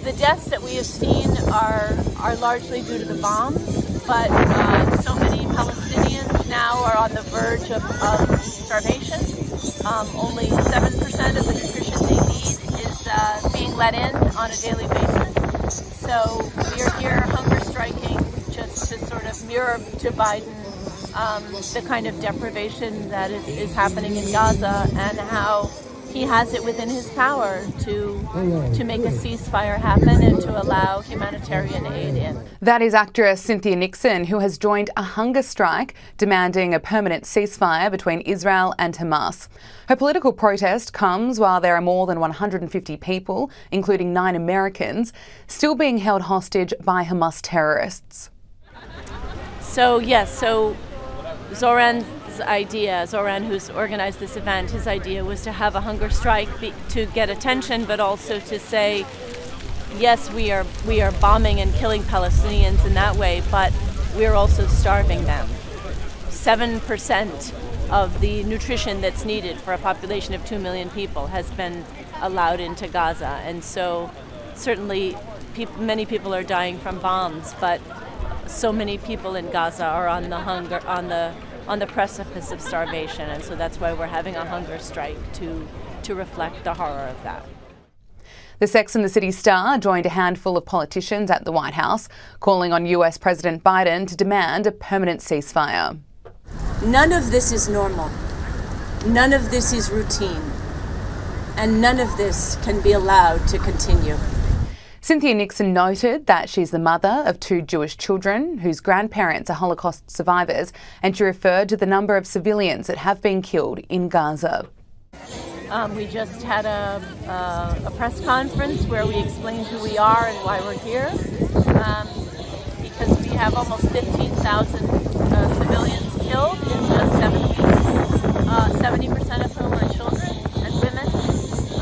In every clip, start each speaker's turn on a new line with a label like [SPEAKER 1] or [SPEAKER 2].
[SPEAKER 1] The deaths that we have seen are largely due to the bombs, but so many Palestinians now are on the verge of starvation. Only 7% of the nutrition they need is being let in on a daily basis. So we are here hunger striking just to sort of mirror to Biden the kind of deprivation that is happening in Gaza and how he has it within his power to make a ceasefire happen and to allow humanitarian aid in.
[SPEAKER 2] That is actress Cynthia Nixon, who has joined a hunger strike demanding a permanent ceasefire between Israel and Hamas. Her political protest comes while there are more than 150 people, including 9 Americans, still being held hostage by Hamas terrorists.
[SPEAKER 1] So Zoran, who's organized this event, his idea was to have a hunger strike to get attention, but also to say, yes, we are bombing and killing Palestinians in that way, but we're also starving them. 7% of the nutrition that's needed for a population of 2 million people has been allowed into Gaza, and so certainly many people are dying from bombs, but so many people in Gaza are on the precipice of starvation, and so that's why we're having a hunger strike to reflect the horror of that.
[SPEAKER 2] The Sex and the City star joined a handful of politicians at the White House, calling on US President Biden to demand a permanent ceasefire.
[SPEAKER 1] None of this is normal. None of this is routine. And none of this can be allowed to continue.
[SPEAKER 2] Cynthia Nixon noted that she's the mother of 2 Jewish children whose grandparents are Holocaust survivors, and she referred to the number of civilians that have been killed in Gaza.
[SPEAKER 1] We just had a press conference where we explained who we are and why we're here, because we have almost 15,000 civilians killed in just 7 weeks, 70% of whom are children and women.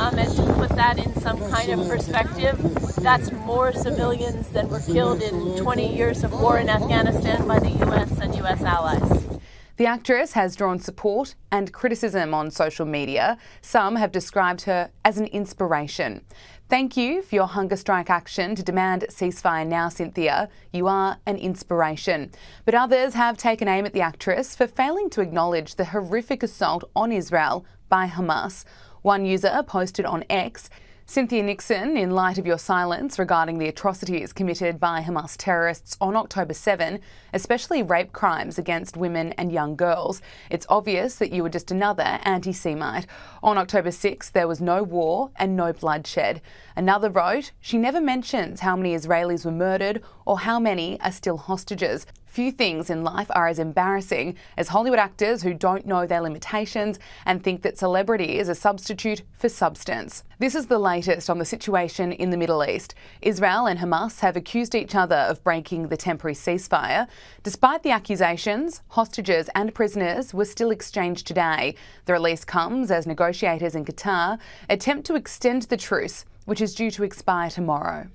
[SPEAKER 1] And to put that in some kind of perspective, that's more civilians than were killed in 20 years of war in Afghanistan by the US and US allies.
[SPEAKER 2] The actress has drawn support and criticism on social media. Some have described her as an inspiration. Thank you for your hunger strike action to demand ceasefire now, Cynthia. You are an inspiration. But others have taken aim at the actress for failing to acknowledge the horrific assault on Israel by Hamas. One user posted on X, Cynthia Nixon, in light of your silence regarding the atrocities committed by Hamas terrorists on October 7, especially rape crimes against women and young girls, it's obvious that you were just another anti-Semite. On October 6, there was no war and no bloodshed. Another wrote, she never mentions how many Israelis were murdered or how many are still hostages. Few things in life are as embarrassing as Hollywood actors who don't know their limitations and think that celebrity is a substitute for substance. This is the latest on the situation in the Middle East. Israel and Hamas have accused each other of breaking the temporary ceasefire. Despite the accusations, hostages and prisoners were still exchanged today. The release comes as negotiators in Qatar attempt to extend the truce, which is due to expire tomorrow.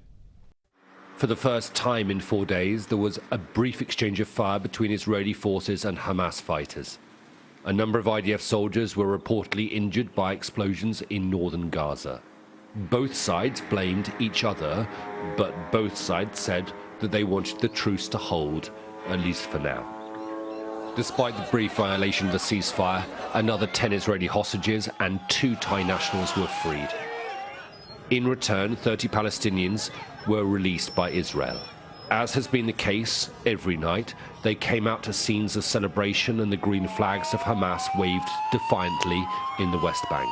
[SPEAKER 3] For the first time in 4 days, there was a brief exchange of fire between Israeli forces and Hamas fighters. A number of IDF soldiers were reportedly injured by explosions in northern Gaza. Both sides blamed each other, but both sides said that they wanted the truce to hold, at least for now. Despite the brief violation of the ceasefire, another 10 Israeli hostages and 2 Thai nationals were freed. In return, 30 Palestinians were released by Israel. As has been the case every night, they came out to scenes of celebration and the green flags of Hamas waved defiantly in the West Bank.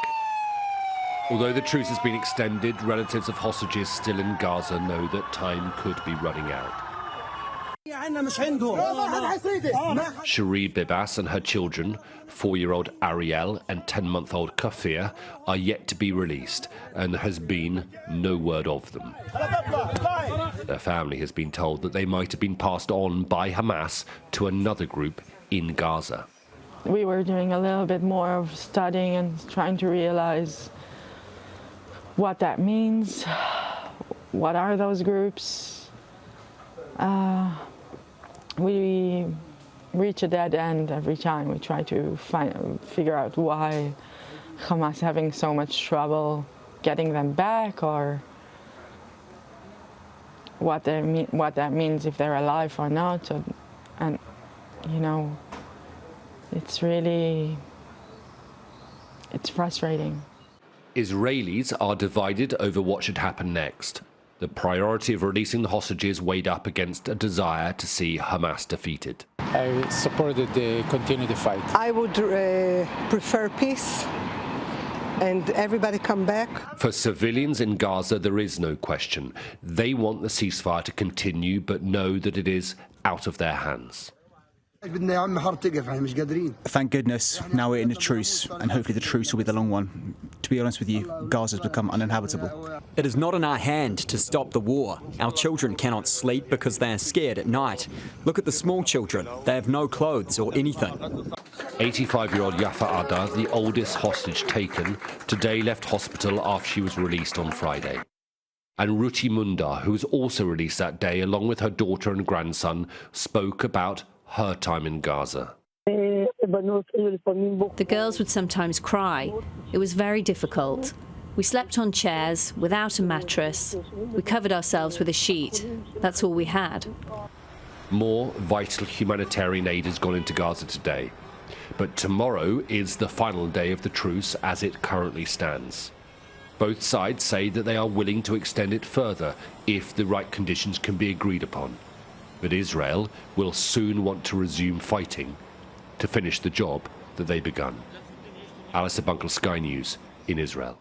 [SPEAKER 3] Although the truce has been extended, relatives of hostages still in Gaza know that time could be running out. Cherie Bibas and her children, 4-year-old Ariel and 10-month-old Kafir, are yet to be released, and there has been no word of them. Their family has been told that they might have been passed on by Hamas to another group in Gaza.
[SPEAKER 4] We were doing a little bit more of studying and trying to realize what that means, what are those groups. We reach a dead end every time. We try to figure out why Hamas is having so much trouble getting them back, or what that means, if they're alive or not, and you know, it's frustrating.
[SPEAKER 3] Israelis are divided over what should happen next. The priority of releasing the hostages weighed up against a desire to see Hamas defeated.
[SPEAKER 5] I supported the continue the fight.
[SPEAKER 6] I would prefer peace and everybody come back.
[SPEAKER 3] For civilians in Gaza, there is no question. They want the ceasefire to continue, but know that it is out of their hands.
[SPEAKER 7] Thank goodness, now we're in a truce, and hopefully the truce will be the long one. To be honest with you, Gaza's become uninhabitable.
[SPEAKER 8] It is not in our hand to stop the war. Our children cannot sleep because they are scared at night. Look at the small children. They have no clothes or anything.
[SPEAKER 3] 85-year-old Yafa Ada, the oldest hostage taken, today left hospital after she was released on Friday. And Ruti Munda, who was also released that day along with her daughter and grandson, spoke about her time in Gaza.
[SPEAKER 9] The girls would sometimes cry. It was very difficult. We slept on chairs, without a mattress. We covered ourselves with a sheet. That's all we had.
[SPEAKER 3] More vital humanitarian aid has gone into Gaza today. But tomorrow is the final day of the truce as it currently stands. Both sides say that they are willing to extend it further if the right conditions can be agreed upon. But Israel will soon want to resume fighting to finish the job that they begun. Alistair Bunkle, Sky News in Israel.